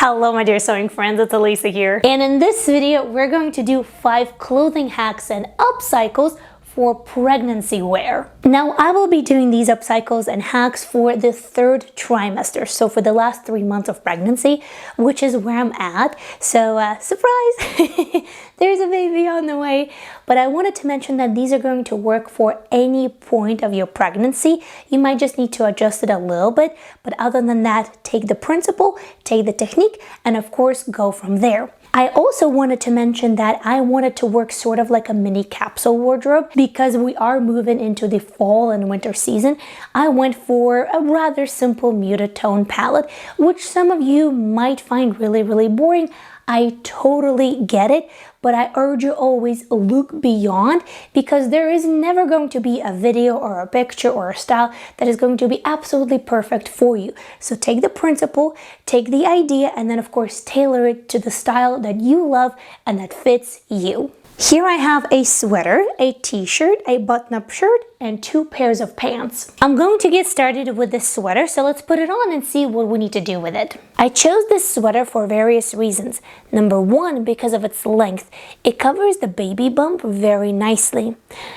Hello my dear sewing friends, it's Alisa here. And in this video, we're going to do 5 clothing hacks and upcycles for pregnancy wear. Now, I will be doing these upcycles and hacks for the 3rd trimester, so for the last 3 months of pregnancy, which is where I'm at. So, surprise! There's a baby on the way. But I wanted to mention that these are going to work for any point of your pregnancy. You might just need to adjust it a little bit, but other than that, take the principle, take the technique, and of course, go from there. I also wanted to mention that I wanted to work sort of like a mini capsule wardrobe because we are moving into the fall and winter season. I went for a rather simple muted tone palette, which some of you might find really boring. I totally get it, but I urge you always look beyond because there is never going to be a video or a picture or a style that is going to be absolutely perfect for you. So take the principle, take the idea, and then of course tailor it to the style that you love and that fits you. Here I have a sweater, a t-shirt, a button-up shirt, and 2 pairs of pants. I'm going to get started with this sweater, so let's put it on and see what we need to do with it. I chose this sweater for various reasons. Number 1, because of its length. It covers the baby bump very nicely.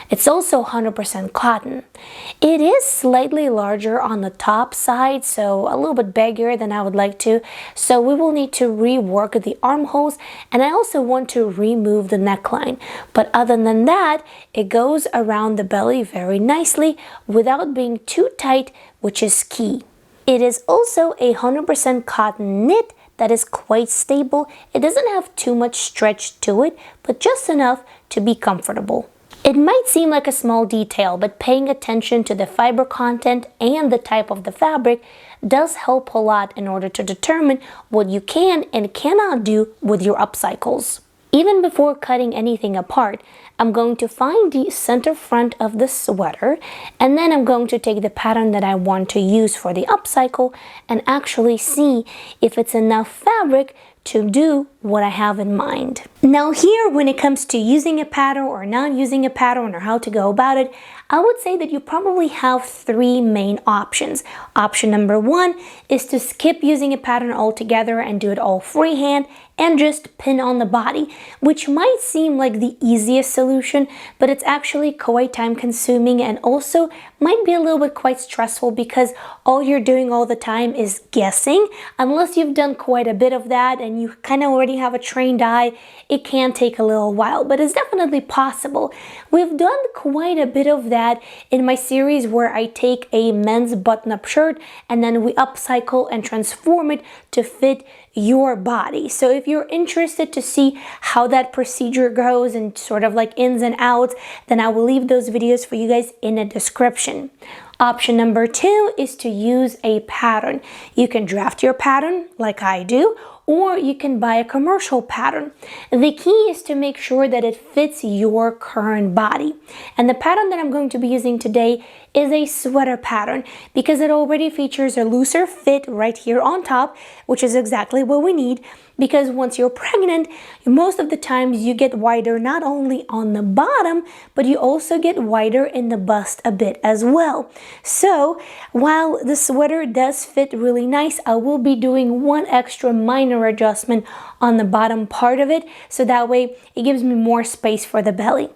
It's also 100% cotton. It is slightly larger on the top side, so a little bit bigger than I would like to. So we will need to rework the armholes, and I also want to remove the neckline. But other than that, it goes around the belly very nicely without being too tight, which is key. It is also a 100% cotton knit that is quite stable. It doesn't have too much stretch to it, but just enough to be comfortable. It might seem like a small detail, but paying attention to the fiber content and the type of the fabric does help a lot in order to determine what you can and cannot do with your upcycles. Even before cutting anything apart, I'm going to find the center front of the sweater, and then I'm going to take the pattern that I want to use for the upcycle and actually see if it's enough fabric to do what I have in mind. Now here, when it comes to using a pattern or not using a pattern or how to go about it, I would say that you probably have 3 main options. Option number 1 is to skip using a pattern altogether and do it all freehand and just pin on the body, which might seem like the easiest solution, but it's actually quite time consuming and also might be a little bit quite stressful because all you're doing all the time is guessing. Unless you've done quite a bit of that and you kind of already have a trained eye, it can take a little while, but it's definitely possible. We've done quite a bit of that in my series where I take a men's button-up shirt and then we upcycle and transform it to fit your body. So if you're interested to see how that procedure goes and sort of like ins and outs, then I will leave those videos for you guys in the description. Option number 2 is to use a pattern. You can draft your pattern like I do, or you can buy a commercial pattern. The key is to make sure that it fits your current body. And the pattern that I'm going to be using today is a sweater pattern because it already features a looser fit right here on top, which is exactly what we need because once you're pregnant, most of the times you get wider not only on the bottom, but you also get wider in the bust a bit as well. So while the sweater does fit really nice, I will be doing one extra minor adjustment on the bottom part of it, so that way it gives me more space for the belly.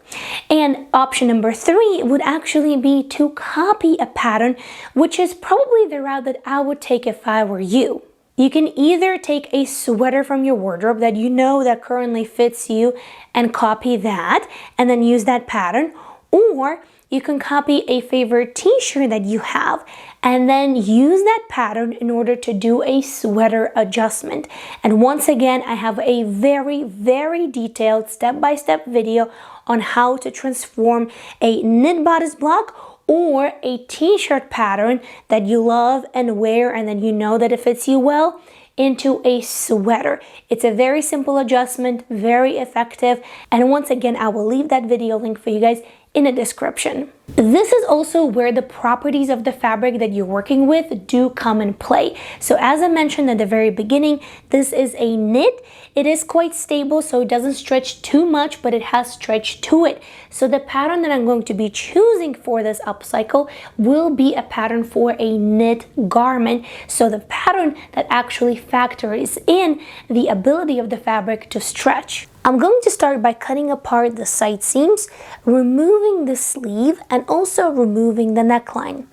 And option number 3 would actually be to copy a pattern, which is probably the route that I would take if I were you. You can either take a sweater from your wardrobe that you know that currently fits you and copy that and then use that pattern, or you can copy a favorite t-shirt that you have and then use that pattern in order to do a sweater adjustment. And once again, I have a very detailed step-by-step video on how to transform a knit bodice block or a t-shirt pattern that you love and wear and then you know that it fits you well into a sweater. It's a very simple adjustment, very effective, and once again I will leave that video link for you guys in the description. This is also where the properties of the fabric that you're working with do come in play. So as I mentioned at the very beginning, this is a knit. It is quite stable, so it doesn't stretch too much, but it has stretch to it. So the pattern that I'm going to be choosing for this upcycle will be a pattern for a knit garment. So the pattern that actually factors in the ability of the fabric to stretch. I'm going to start by cutting apart the side seams, removing the sleeve, and also removing the neckline.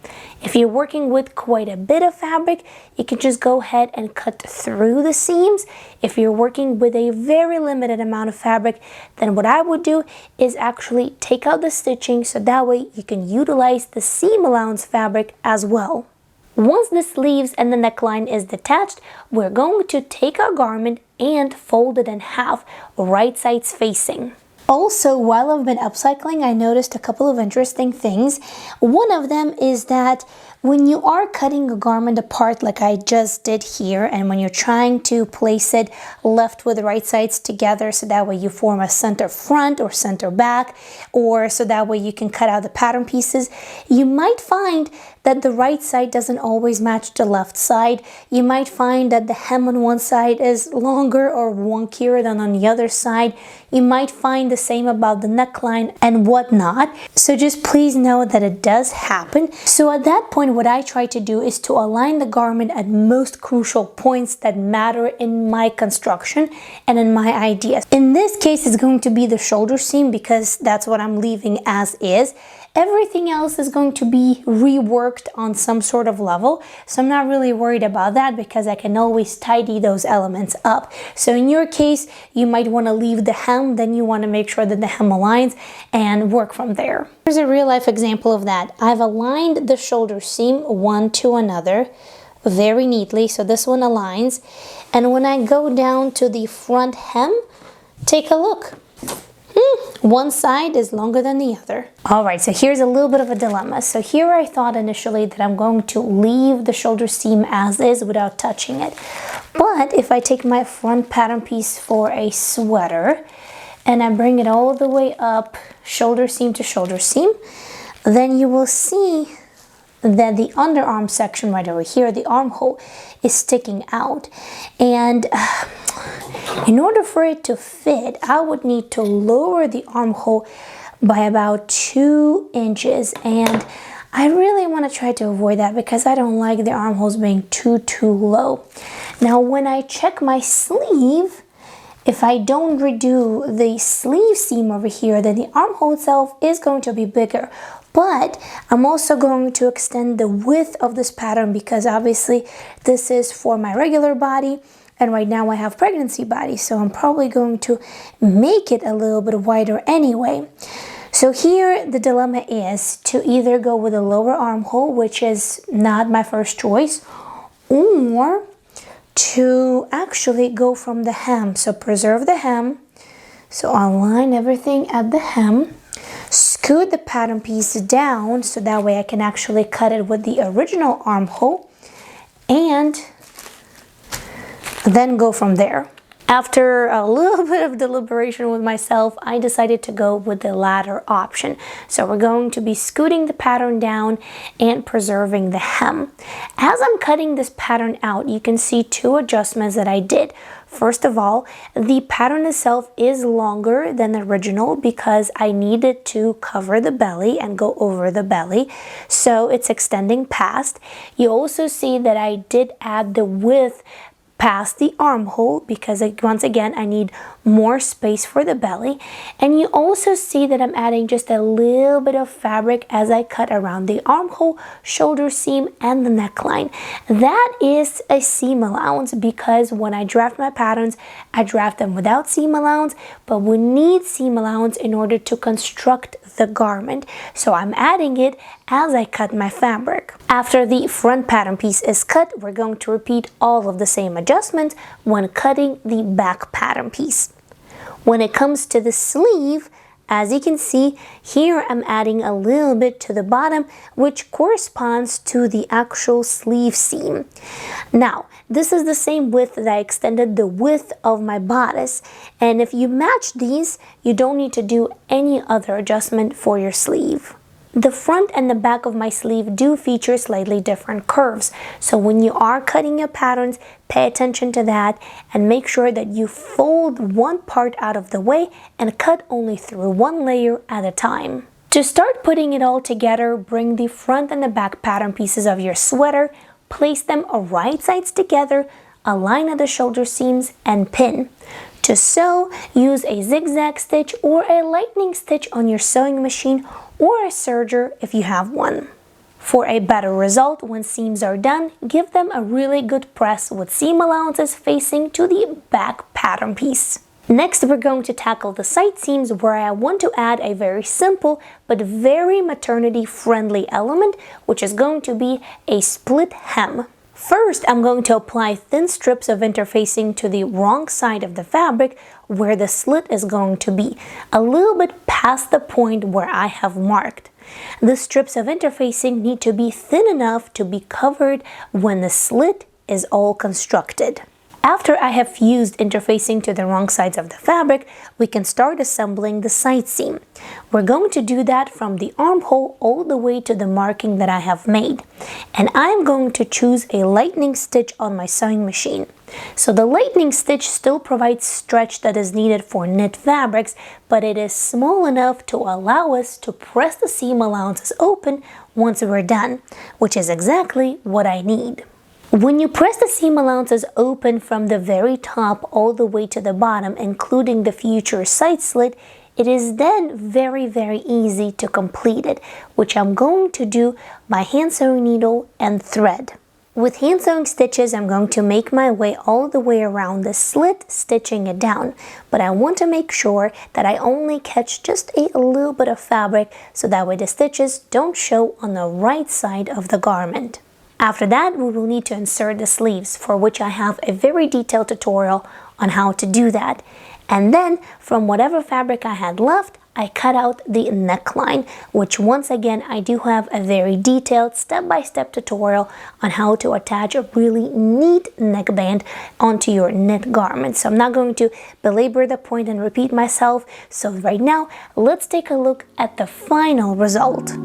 If you're working with quite a bit of fabric, you can just go ahead and cut through the seams. If you're working with a very limited amount of fabric, then what I would do is actually take out the stitching so that way you can utilize the seam allowance fabric as well. Once the sleeves and the neckline is detached, we're going to take our garment and fold it in half, right sides facing. Also, while I've been upcycling, I noticed a couple of interesting things. One of them is that when you are cutting a garment apart like I just did here, and when you're trying to place it left with right sides together so that way you form a center front or center back, or so that way you can cut out the pattern pieces, you might find that the right side doesn't always match the left side. You might find that the hem on one side is longer or wonkier than on the other side. You might find the same about the neckline and whatnot. So just please know that it does happen. So at that point, what I try to do is to align the garment at most crucial points that matter in my construction and in my ideas. In this case, it's going to be the shoulder seam because that's what I'm leaving as is. Everything else is going to be reworked on some sort of level, so I'm not really worried about that because I can always tidy those elements up. So in your case, you might want to leave the hem, then you want to make sure that the hem aligns and work from there. Here's a real life example of that. I've aligned the shoulder seam one to another very neatly, so this one aligns. And when I go down to the front hem, take a look. One side is longer than the other. All right, so here's a little bit of a dilemma. So here I thought initially that I'm going to leave the shoulder seam as is without touching it. But if I take my front pattern piece for a sweater and I bring it all the way up, shoulder seam to shoulder seam, then you will see that the underarm section right over here, the armhole, is sticking out. And in order for it to fit, I would need to lower the armhole by about 2 inches. And I really want to try to avoid that because I don't like the armholes being too low. Now, when I check my sleeve, if I don't redo the sleeve seam over here, then the armhole itself is going to be bigger. But I'm also going to extend the width of this pattern because obviously this is for my regular body and right now I have pregnancy body, so I'm probably going to make it a little bit wider anyway. So here the dilemma is to either go with a lower armhole, which is not my first choice, or to actually go from the hem. So preserve the hem, so align everything at the hem, scoot the pattern piece down so that way I can actually cut it with the original armhole and then go from there. After a little bit of deliberation with myself, I decided to go with the latter option. So we're going to be scooting the pattern down and preserving the hem. As I'm cutting this pattern out, you can see 2 adjustments that I did. First of all, the pattern itself is longer than the original because I needed to cover the belly and go over the belly, so it's extending past. You also see that I did add the width past the armhole because once again I need more space for the belly. And you also see that I'm adding just a little bit of fabric as I cut around the armhole, shoulder seam, and the neckline. That is a seam allowance because when I draft my patterns, I draft them without seam allowance, but we need seam allowance in order to construct the garment. So I'm adding it as I cut my fabric. After the front pattern piece is cut, we're going to repeat all of the same adjustments when cutting the back pattern piece. When it comes to the sleeve, as you can see, here I'm adding a little bit to the bottom, which corresponds to the actual sleeve seam. Now, this is the same width that I extended the width of my bodice, and if you match these, you don't need to do any other adjustment for your sleeve. The front and the back of my sleeve do feature slightly different curves, so when you are cutting your patterns, pay attention to that and make sure that you fold one part out of the way and cut only through one layer at a time. To start putting it all together, bring the front and the back pattern pieces of your sweater, place them right sides together, align at the shoulder seams, and pin. To sew, use a zigzag stitch or a lightning stitch on your sewing machine or a serger if you have one. For a better result, when seams are done, give them a really good press with seam allowances facing to the back pattern piece. Next, we're going to tackle the side seams, where I want to add a very simple but very maternity friendly element, which is going to be a split hem. First, I'm going to apply thin strips of interfacing to the wrong side of the fabric where the slit is going to be, a little bit past the point where I have marked. The strips of interfacing need to be thin enough to be covered when the slit is all constructed. After I have fused interfacing to the wrong sides of the fabric, we can start assembling the side seam. We're going to do that from the armhole all the way to the marking that I have made. And I'm going to choose a lightning stitch on my sewing machine. So the lightning stitch still provides stretch that is needed for knit fabrics, but it is small enough to allow us to press the seam allowances open once we're done, which is exactly what I need. When you press the seam allowances open from the very top all the way to the bottom, including the future side slit, it is then very easy to complete it, which I'm going to do by hand sewing needle and thread. With hand sewing stitches, I'm going to make my way all the way around the slit, stitching it down, but I want to make sure that I only catch just a little bit of fabric so that way the stitches don't show on the right side of the garment. After that, we will need to insert the sleeves, for which I have a very detailed tutorial on how to do that. And then, from whatever fabric I had left, I cut out the neckline, which once again, I do have a very detailed step-by-step tutorial on how to attach a really neat neckband onto your knit garment. So I'm not going to belabor the point and repeat myself. So right now, let's take a look at the final result.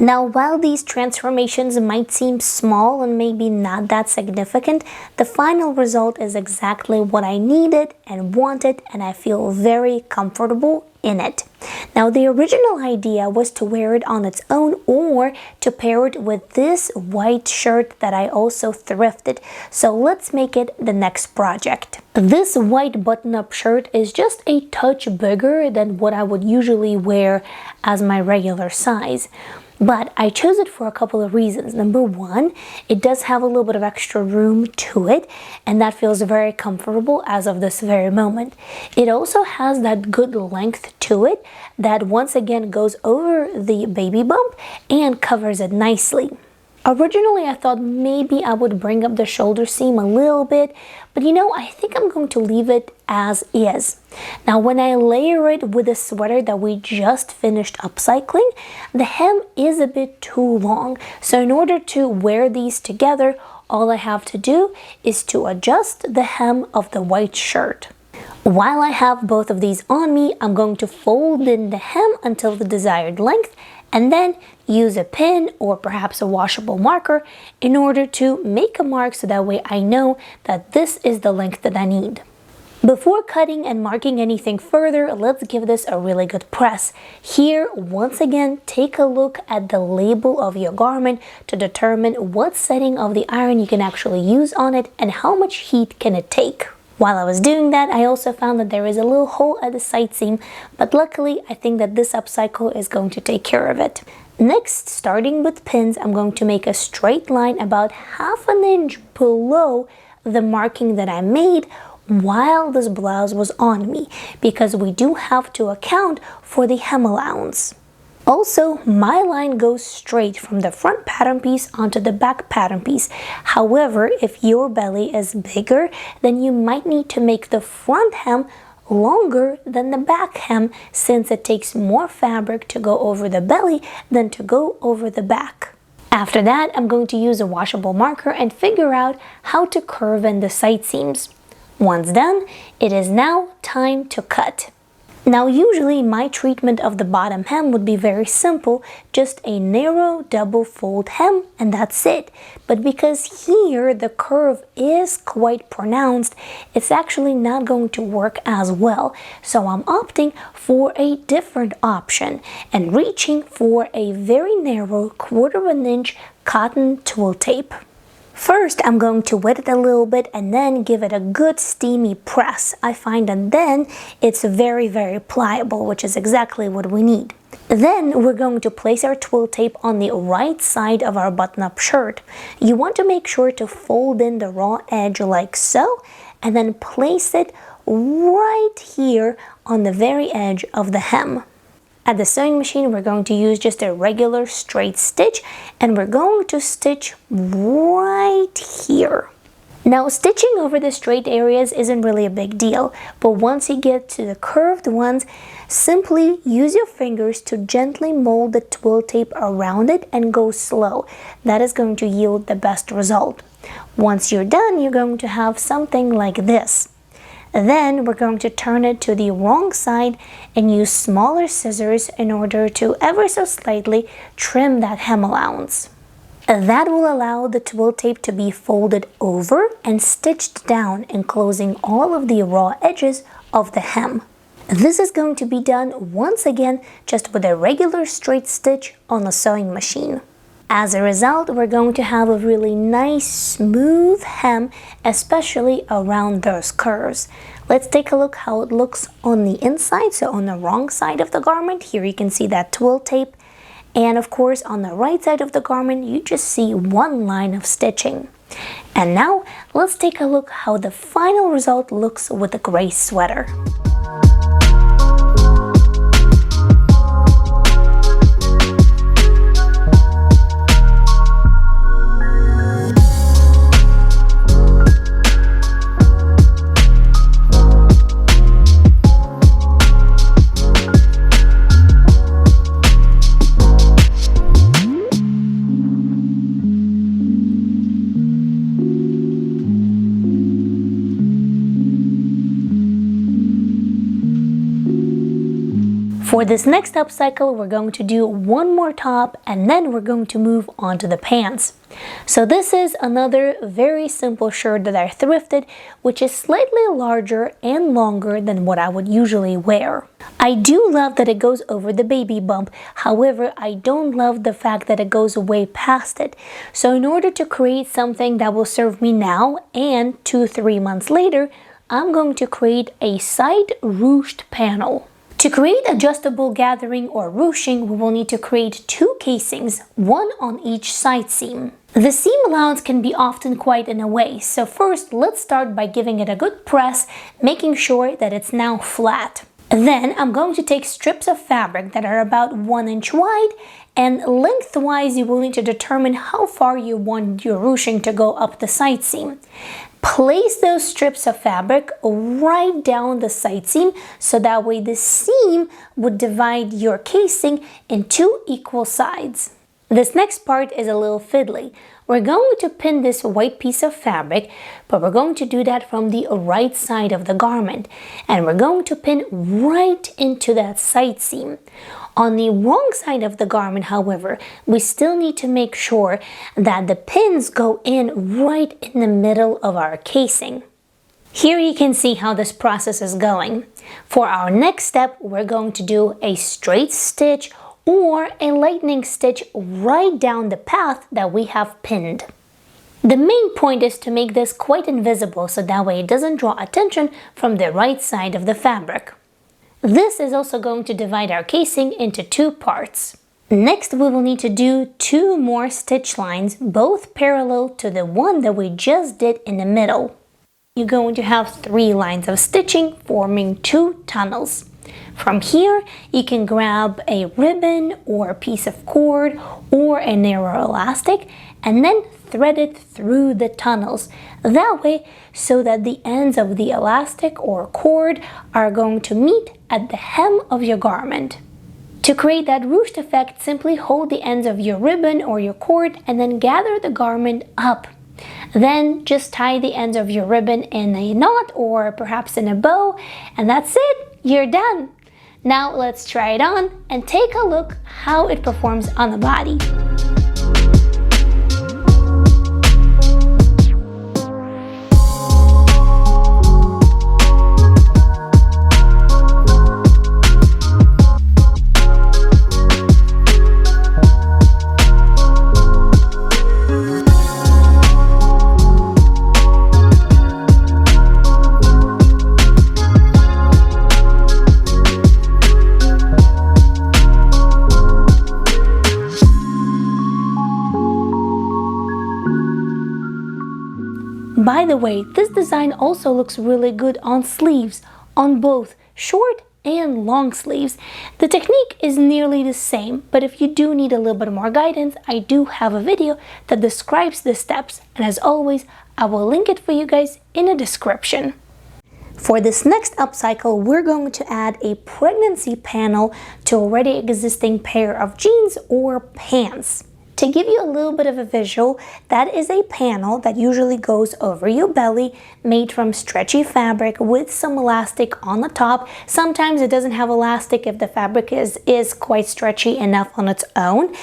Now, while these transformations might seem small and maybe not that significant, the final result is exactly what I needed and wanted, and I feel very comfortable in it. Now, the original idea was to wear it on its own or to pair it with this white shirt that I also thrifted. So let's make it the next project. This white button-up shirt is just a touch bigger than what I would usually wear as my regular size. But I chose it for a couple of reasons. Number one, it does have a little bit of extra room to it, and that feels very comfortable as of this very moment. It also has that good length to it that once again goes over the baby bump and covers it nicely. Originally, I thought maybe I would bring up the shoulder seam a little bit, but I think I'm going to leave it as is. Now, when I layer it with the sweater that we just finished upcycling, the hem is a bit too long. So in order to wear these together, all I have to do is to adjust the hem of the white shirt. While I have both of these on me, I'm going to fold in the hem until the desired length, and then use a pin or perhaps a washable marker in order to make a mark so that way I know that this is the length that I need. Before cutting and marking anything further, let's give this a really good press. Here, once again, take a look at the label of your garment to determine what setting of the iron you can actually use on it and how much heat can it take. While I was doing that, I also found that there is a little hole at the side seam, but luckily I think that this upcycle is going to take care of it. Next, starting with pins, I'm going to make a straight line about 1/2 inch below the marking that I made while this blouse was on me, because we do have to account for the hem allowance. Also, my line goes straight from the front pattern piece onto the back pattern piece. However, if your belly is bigger, then you might need to make the front hem longer than the back hem, since it takes more fabric to go over the belly than to go over the back. After that, I'm going to use a washable marker and figure out how to curve in the side seams. Once done, it is now time to cut. Now, usually my treatment of the bottom hem would be very simple, just a narrow double fold hem and that's it. But because here the curve is quite pronounced, it's actually not going to work as well. So I'm opting for a different option and reaching for a very narrow 1/4 inch cotton twill tape. First, I'm going to wet it a little bit and then give it a good steamy press. I find that then it's very pliable, which is exactly what we need. Then we're going to place our twill tape on the right side of our button-up shirt. You want to make sure to fold in the raw edge like so, and then place it right here on the very edge of the hem. At the sewing machine, we're going to use just a regular straight stitch, and we're going to stitch right here. Now, stitching over the straight areas isn't really a big deal, but once you get to the curved ones, simply use your fingers to gently mold the twill tape around it and go slow. That is going to yield the best result. Once you're done, you're going to have something like this. Then we're going to turn it to the wrong side and use smaller scissors in order to ever so slightly trim that hem allowance. That will allow the twill tape to be folded over and stitched down, enclosing all of the raw edges of the hem. This is going to be done once again just with a regular straight stitch on the sewing machine. As a result, we're going to have a really nice smooth hem, especially around those curves. Let's take a look how it looks on the inside. So on the wrong side of the garment, here you can see that twill tape. And of course, on the right side of the garment, you just see one line of stitching. And now let's take a look how the final result looks with the gray sweater. For this next upcycle, we're going to do one more top and then we're going to move on to the pants. So this is another very simple shirt that I thrifted, which is slightly larger and longer than what I would usually wear. I do love that it goes over the baby bump. However, I don't love the fact that it goes way past it. So in order to create something that will serve me now and 2-3 months later, I'm going to create a side-ruched panel. To create adjustable gathering or ruching, we will need to create 2 casings, one on each side seam. The seam allowance can be often quite in a way, so first let's start by giving it a good press, making sure that it's now flat. Then I'm going to take strips of fabric that are about 1 inch wide, and lengthwise you will need to determine how far you want your ruching to go up the side seam. Place those strips of fabric right down the side seam, so that way the seam would divide your casing in 2 equal sides. This next part is a little fiddly. We're going to pin this white piece of fabric, but we're going to do that from the right side of the garment. And we're going to pin right into that side seam. On the wrong side of the garment, however, we still need to make sure that the pins go in right in the middle of our casing. Here you can see how this process is going. For our next step, we're going to do a straight stitch or a lightning stitch right down the path that we have pinned. The main point is to make this quite invisible so that way it doesn't draw attention from the right side of the fabric. This is also going to divide our casing into two parts. Next, we will need to do 2 more stitch lines, both parallel to the one that we just did in the middle. You're going to have 3 lines of stitching forming 2 tunnels. From here, you can grab a ribbon or a piece of cord or a narrow elastic and then thread it through the tunnels. That way, so that the ends of the elastic or cord are going to meet at the hem of your garment. To create that ruched effect, simply hold the ends of your ribbon or your cord and then gather the garment up. Then just tie the ends of your ribbon in a knot or perhaps in a bow, and that's it, you're done. Now let's try it on and take a look how it performs on the body. By the way, this design also looks really good on sleeves, on both short and long sleeves. The technique is nearly the same, but if you do need a little bit more guidance, I do have a video that describes the steps, and as always, I will link it for you guys in the description. For this next upcycle, we're going to add a pregnancy panel to already existing pair of jeans or pants. To give you a little bit of a visual, that is a panel that usually goes over your belly, made from stretchy fabric with some elastic on the top. Sometimes it doesn't have elastic if the fabric is quite stretchy enough on its own,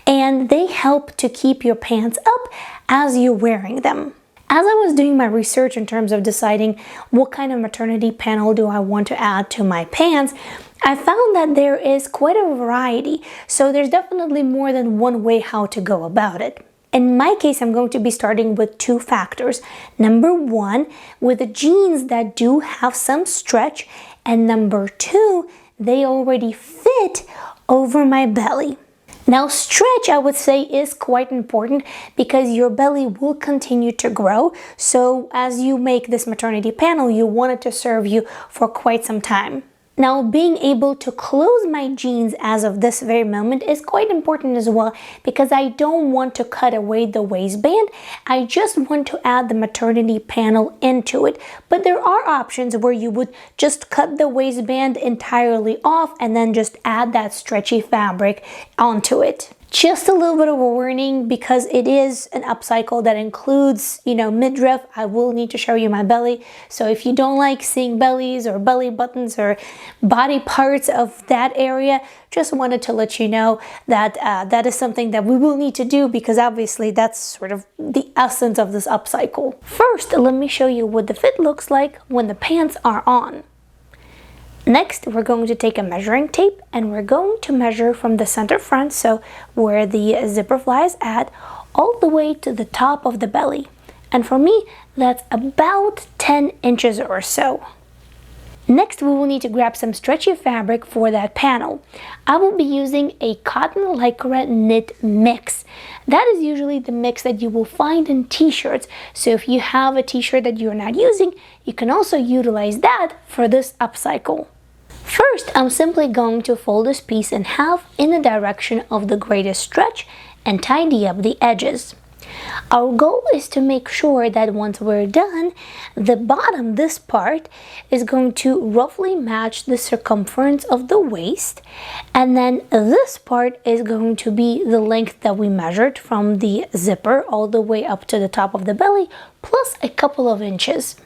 and they help to keep your pants up as you're wearing them. As I was doing my research in terms of deciding what kind of maternity panel do I want to add to my pants, I found that there is quite a variety, so there's definitely more than one way how to go about it. In my case, I'm going to be starting with 2 factors. Number 1, with the jeans that do have some stretch, and number 2, they already fit over my belly. Now, stretch, I would say, is quite important because your belly will continue to grow. So as you make this maternity panel, you want it to serve you for quite some time. Now, being able to close my jeans as of this very moment is quite important as well, because I don't want to cut away the waistband. I just want to add the maternity panel into it. But there are options where you would just cut the waistband entirely off and then just add that stretchy fabric onto it. Just a little bit of a warning, because it is an upcycle that includes, midriff. I will need to show you my belly. So if you don't like seeing bellies or belly buttons or body parts of that area, just wanted to let you know that that is something that we will need to do, because obviously that's sort of the essence of this upcycle. First, let me show you what the fit looks like when the pants are on. Next, we're going to take a measuring tape and we're going to measure from the center front, so where the zipper flies at, all the way to the top of the belly. And for me, that's about 10 inches or so. Next, we will need to grab some stretchy fabric for that panel. I will be using a cotton lycra knit mix. That is usually the mix that you will find in t-shirts. So if you have a t-shirt that you're not using, you can also utilize that for this upcycle. First, I'm simply going to fold this piece in half in the direction of the greatest stretch and tidy up the edges. Our goal is to make sure that once we're done, the bottom, this part, is going to roughly match the circumference of the waist, and then this part is going to be the length that we measured from the zipper all the way up to the top of the belly, plus a couple of inches.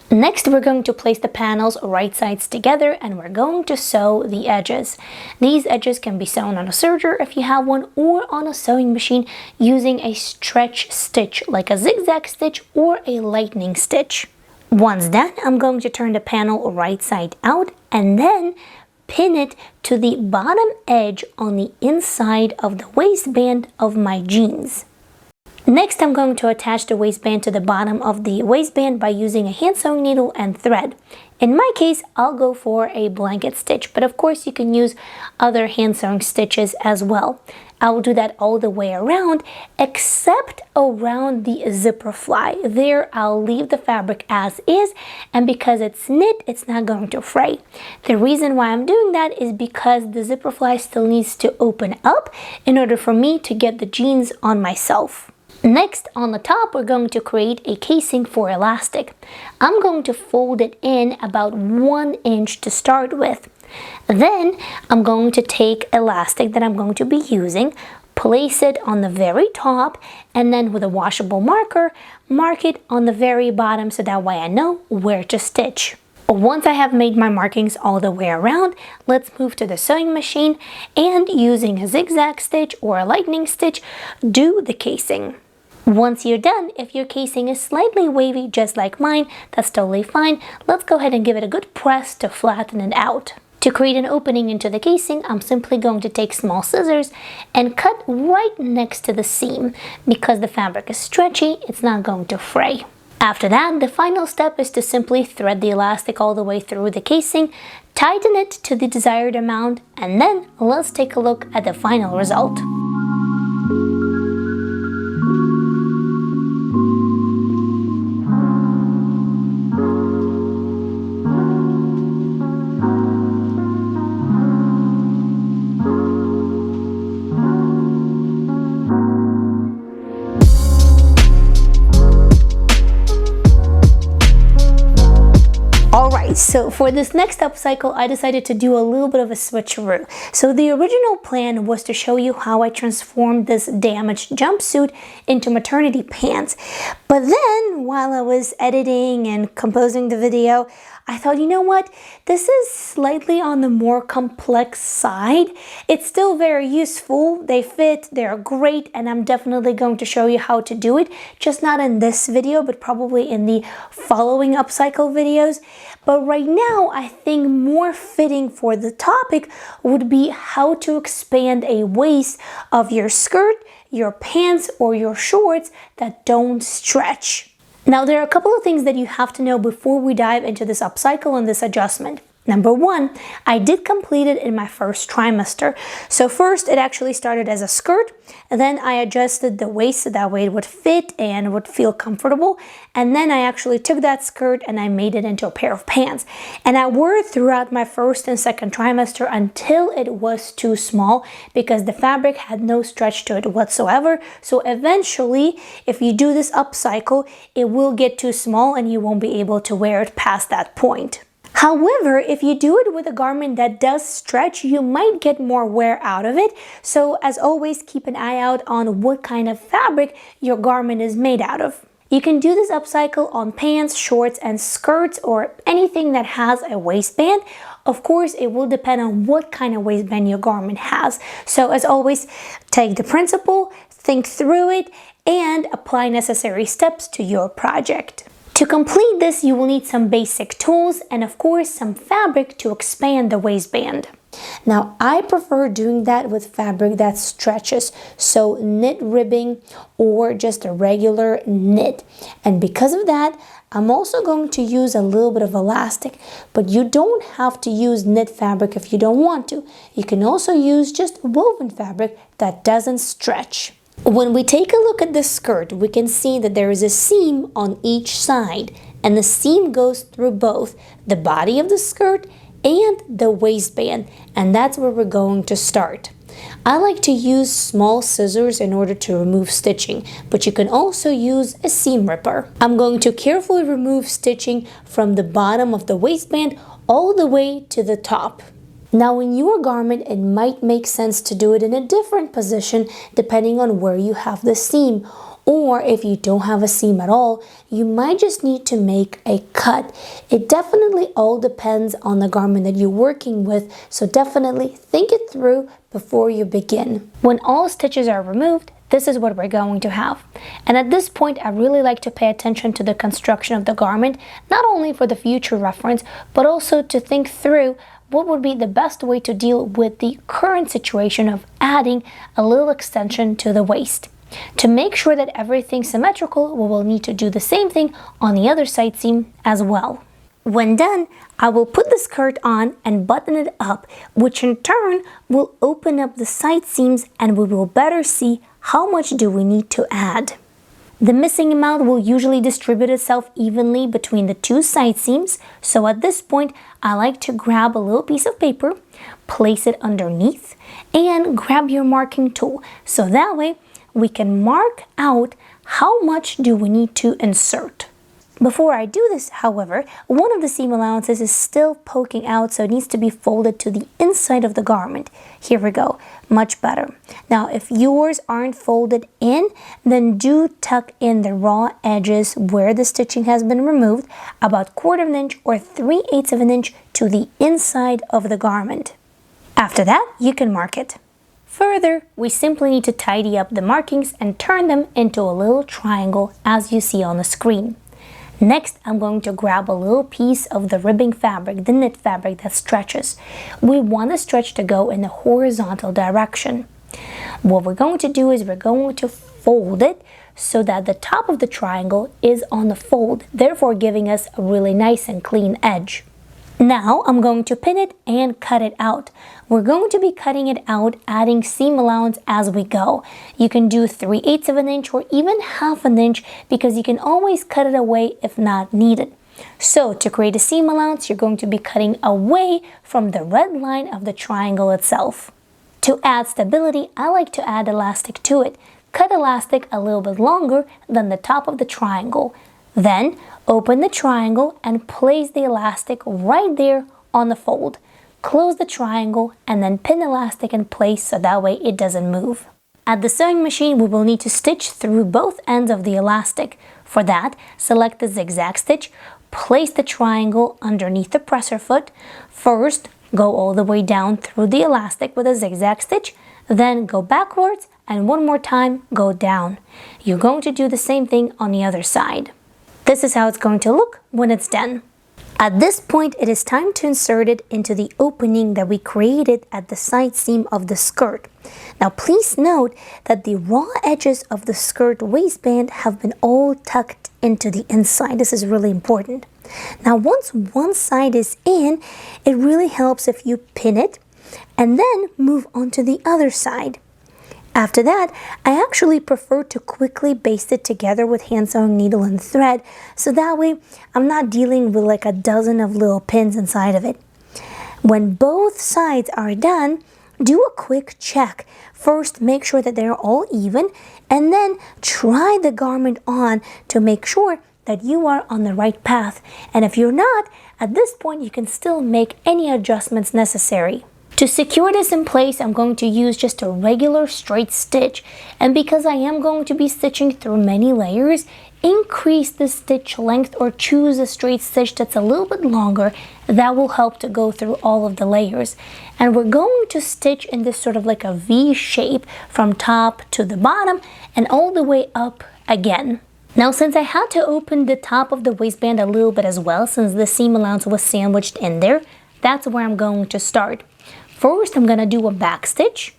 Next, we're going to place the panels right sides together and we're going to sew the edges. These edges can be sewn on a serger if you have one, or on a sewing machine using a stretch stitch like a zigzag stitch or a lightning stitch. Once done, I'm going to turn the panel right side out and then pin it to the bottom edge on the inside of the waistband of my jeans. Next, I'm going to attach the waistband to the bottom of the waistband by using a hand sewing needle and thread. In my case, I'll go for a blanket stitch, but of course you can use other hand sewing stitches as well. I will do that all the way around, except around the zipper fly. There, I'll leave the fabric as is, and because it's knit, it's not going to fray. The reason why I'm doing that is because the zipper fly still needs to open up in order for me to get the jeans on myself. Next, on the top, we're going to create a casing for elastic. I'm going to fold it in about 1 inch to start with. Then, I'm going to take elastic that I'm going to be using, place it on the very top, and then with a washable marker, mark it on the very bottom so that way I know where to stitch. Once I have made my markings all the way around, let's move to the sewing machine and using a zigzag stitch or a lightning stitch, do the casing. Once you're done, if your casing is slightly wavy just like mine, that's totally fine. Let's go ahead and give it a good press to flatten it out. To create an opening into the casing, I'm simply going to take small scissors and cut right next to the seam. Because the fabric is stretchy, it's not going to fray. After that, the final step is to simply thread the elastic all the way through the casing, tighten it to the desired amount, and then let's take a look at the final result. So for this next upcycle, I decided to do a little bit of a switcheroo. So the original plan was to show you how I transformed this damaged jumpsuit into maternity pants. But then while I was editing and composing the video, I thought, you know what, this is slightly on the more complex side. It's still very useful, they fit, they're great, and I'm definitely going to show you how to do it, just not in this video, but probably in the following upcycle videos. But right now, I think more fitting for the topic would be how to expand a waist of your skirt, your pants, or your shorts that don't stretch. Now, there are a couple of things that you have to know before we dive into this upcycle and this adjustment. Number one, I did complete it in my first trimester. So first, it actually started as a skirt, and then I adjusted the waist so that way it would fit and would feel comfortable. And then I actually took that skirt and I made it into a pair of pants. And I wore it throughout my first and second trimester until it was too small because the fabric had no stretch to it whatsoever. So eventually, if you do this upcycle, it will get too small and you won't be able to wear it past that point. However, if you do it with a garment that does stretch, you might get more wear out of it. So as always, keep an eye out on what kind of fabric your garment is made out of. You can do this upcycle on pants, shorts, and skirts, or anything that has a waistband. Of course, it will depend on what kind of waistband your garment has. So as always, take the principle, think through it, and apply necessary steps to your project. To complete this, you will need some basic tools and of course some fabric to expand the waistband. Now, I prefer doing that with fabric that stretches, so knit ribbing or just a regular knit. And because of that, I'm also going to use a little bit of elastic, but you don't have to use knit fabric if you don't want to. You can also use just woven fabric that doesn't stretch. When we take a look at the skirt, we can see that there is a seam on each side, and the seam goes through both the body of the skirt and the waistband, and that's where we're going to start. I like to use small scissors in order to remove stitching, but you can also use a seam ripper. I'm going to carefully remove stitching from the bottom of the waistband all the way to the top. Now, in your garment, it might make sense to do it in a different position depending on where you have the seam. Or if you don't have a seam at all, you might just need to make a cut. It definitely all depends on the garment that you're working with, so definitely think it through before you begin. When all stitches are removed, this is what we're going to have. And at this point, I really like to pay attention to the construction of the garment, not only for the future reference, but also to think through what would be the best way to deal with the current situation of adding a little extension to the waist. To make sure that everything's symmetrical, we will need to do the same thing on the other side seam as well. When done, I will put the skirt on and button it up, which in turn will open up the side seams and we will better see how much do we need to add. The missing amount will usually distribute itself evenly between the two side seams, so at this point I like to grab a little piece of paper, place it underneath, and grab your marking tool, so that way we can mark out how much do we need to insert. Before I do this, however, one of the seam allowances is still poking out, so it needs to be folded to the inside of the garment. Here we go, much better. Now, if yours aren't folded in, then do tuck in the raw edges where the stitching has been removed, about 1/4 of an inch or 3/8 of an inch to the inside of the garment. After that, you can mark it. Further, we simply need to tidy up the markings and turn them into a little triangle as you see on the screen. Next, I'm going to grab a little piece of the ribbing fabric, the knit fabric that stretches. We want the stretch to go in the horizontal direction. What we're going to do is we're going to fold it so that the top of the triangle is on the fold, therefore giving us a really nice and clean edge. Now I'm going to pin it and cut it out. We're going to be cutting it out, adding seam allowance as we go. You can do 3/8 of an inch or even 1/2 an inch because you can always cut it away if not needed. So to create a seam allowance, you're going to be cutting away from the red line of the triangle itself. To add stability, I like to add elastic to it. Cut elastic a little bit longer than the top of the triangle. Then open the triangle and place the elastic right there on the fold. Close the triangle and then pin elastic in place so that way it doesn't move. At the sewing machine, we will need to stitch through both ends of the elastic. For that, select the zigzag stitch, place the triangle underneath the presser foot. First, go all the way down through the elastic with a zigzag stitch, then go backwards and one more time go down. You're going to do the same thing on the other side. This is how it's going to look when it's done. At this point, it is time to insert it into the opening that we created at the side seam of the skirt. Now please note that the raw edges of the skirt waistband have been all tucked into the inside. This is really important. Now once one side is in, it really helps if you pin it and then move on to the other side. After that, I actually prefer to quickly baste it together with hand sewing needle and thread, so that way I'm not dealing with like a dozen of little pins inside of it. When both sides are done, do a quick check. First, make sure that they're all even, and then try the garment on to make sure that you are on the right path. And if you're not, at this point you can still make any adjustments necessary. To secure this in place, I'm going to use just a regular straight stitch, and because I am going to be stitching through many layers, increase the stitch length or choose a straight stitch that's a little bit longer. That will help to go through all of the layers. And we're going to stitch in this sort of like a V shape from top to the bottom and all the way up again. Now, since I had to open the top of the waistband a little bit as well, since the seam allowance was sandwiched in there, that's where I'm going to start. First, I'm going to do a back stitch,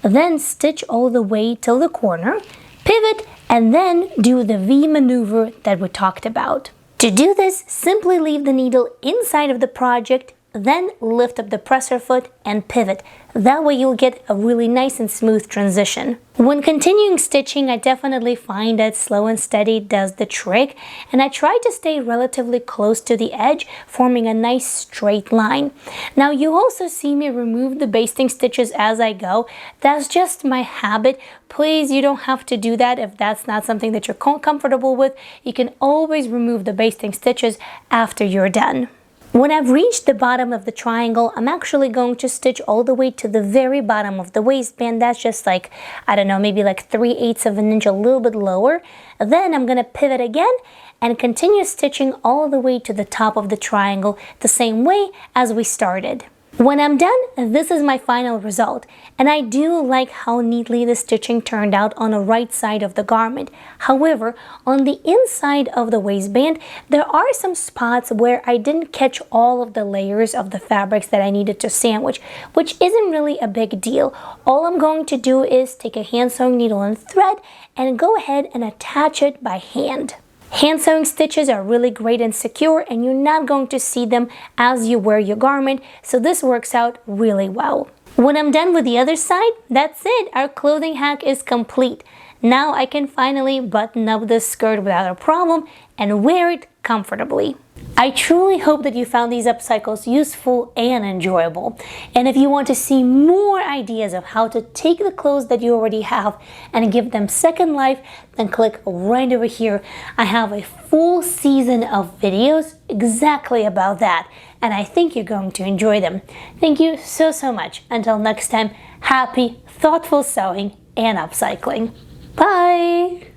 then stitch all the way till the corner, pivot, and then do the V maneuver that we talked about. To do this, simply leave the needle inside of the project, then lift up the presser foot and pivot. That way you'll get a really nice and smooth transition. When continuing stitching, I definitely find that slow and steady does the trick, and I try to stay relatively close to the edge, forming a nice straight line. Now you also see me remove the basting stitches as I go. That's just my habit. Please, you don't have to do that if that's not something that you're comfortable with. You can always remove the basting stitches after you're done. When I've reached the bottom of the triangle, I'm actually going to stitch all the way to the very bottom of the waistband. That's just like, I don't know, maybe like 3/8 of an inch, a little bit lower. Then I'm going to pivot again and continue stitching all the way to the top of the triangle the same way as we started. When I'm done, this is my final result, and I do like how neatly the stitching turned out on the right side of the garment. However, on the inside of the waistband, there are some spots where I didn't catch all of the layers of the fabrics that I needed to sandwich, which isn't really a big deal. All I'm going to do is take a hand sewing needle and thread and go ahead and attach it by hand. Hand sewing stitches are really great and secure, and you're not going to see them as you wear your garment, so this works out really well. When I'm done with the other side, that's it. Our clothing hack is complete. Now I can finally button up this skirt without a problem and wear it comfortably. I truly hope that you found these upcycles useful and enjoyable. And if you want to see more ideas of how to take the clothes that you already have and give them second life, then click right over here. I have a full season of videos exactly about that, and I think you're going to enjoy them. Thank you so much. Until next time, happy, thoughtful sewing and upcycling. Bye!